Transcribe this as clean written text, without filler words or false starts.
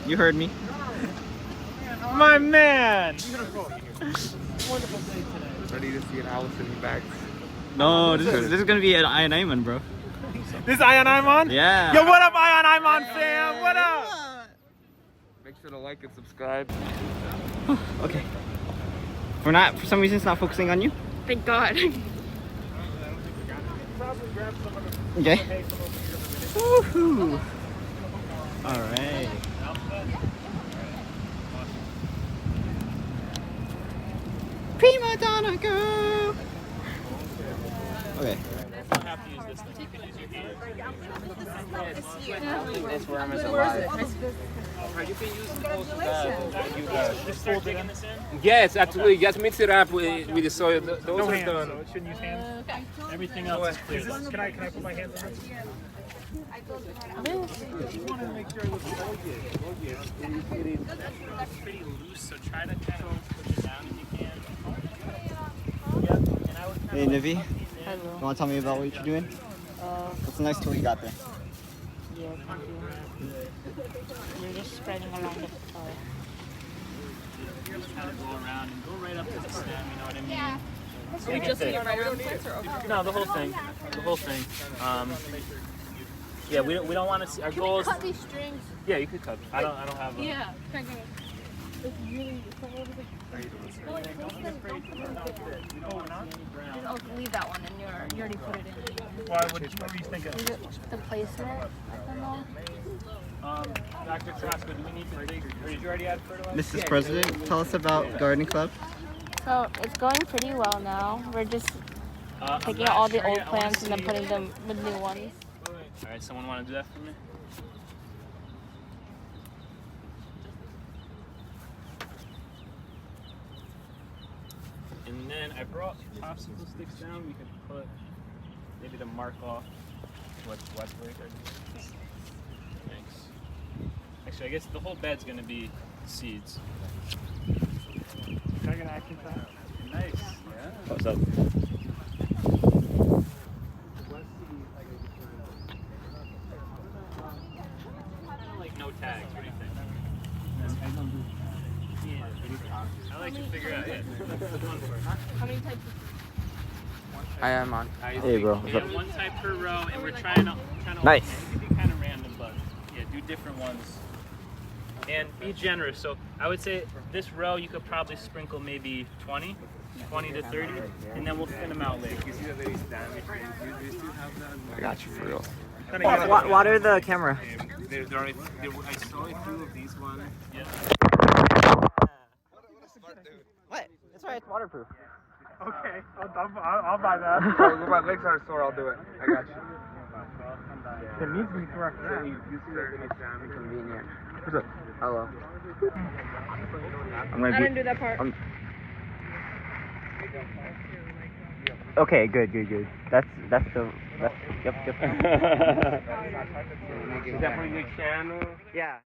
You heard me. My man! Ready to see an Allison bags. No, this is gonna be an EyeOnAiman, bro. This is EyeOnAiman? Yeah. Yo, what up, EyeOnAiman fam? What up? Make sure to like and subscribe. Okay. For some reason, it's not focusing on you. Thank God. Okay. Woohoo! All right. Prima donna girl. Okay. This worm is alive. Yes, absolutely. Just mix it up with the soy. Those No are hands. done. So shouldn't use hands. Everything else is clear. Can I put my hands on this? It's pretty loose, so try to kind of push it down if you can. Hey, Nivi. Hello. You want to tell me about what you're doing? What's the nice tool you got there? Yeah, thank you. We're just spreading along the Just kind of go around and go right up to the stem, you know what I mean? Yeah. So we just need right around the center? No, the whole thing. The whole thing. Yeah, we don't want to see our goals. Cut these strings. Yeah, you could cut. I don't have. Yeah. It's really. Oh, leave that one, and you already put it in. Why? What were you thinking? The placement. I don't know. Dr. Carrasco, do we need to dig? Or did you already add fertilizer? Mrs. President, tell us about Gardening Club. So it's going pretty well now. We're just taking out all the old plants and then putting them with new ones. All right, someone want to do that for me? And then I brought popsicle sticks down. We could put maybe to mark off what's Westbrook. Thanks. Actually, I guess the whole bed's gonna be seeds. Can I get an action shot? Nice. Yeah. What's up? Like no tags. What do you think? I like to figure out. Yeah. How many types I am on. Hey, bro. What's up? One type per row, and we're trying to Nice. It could be kind of random, but yeah, do different ones. And be generous. So I would say this row you could probably sprinkle maybe 20 to 30, and then we'll thin them out later. You see that very damage. I got you for real. Water the camera. I saw a few of these ones. Yeah. What? That's right. It's waterproof. Okay, I'll buy that. So when my legs are sore, I'll do it. I got you. It needs to be correct. You see that very damn inconvenient. Hello. I'm gonna I didn't do that part. Okay, good. That's yep. Is that for your channel? Yeah.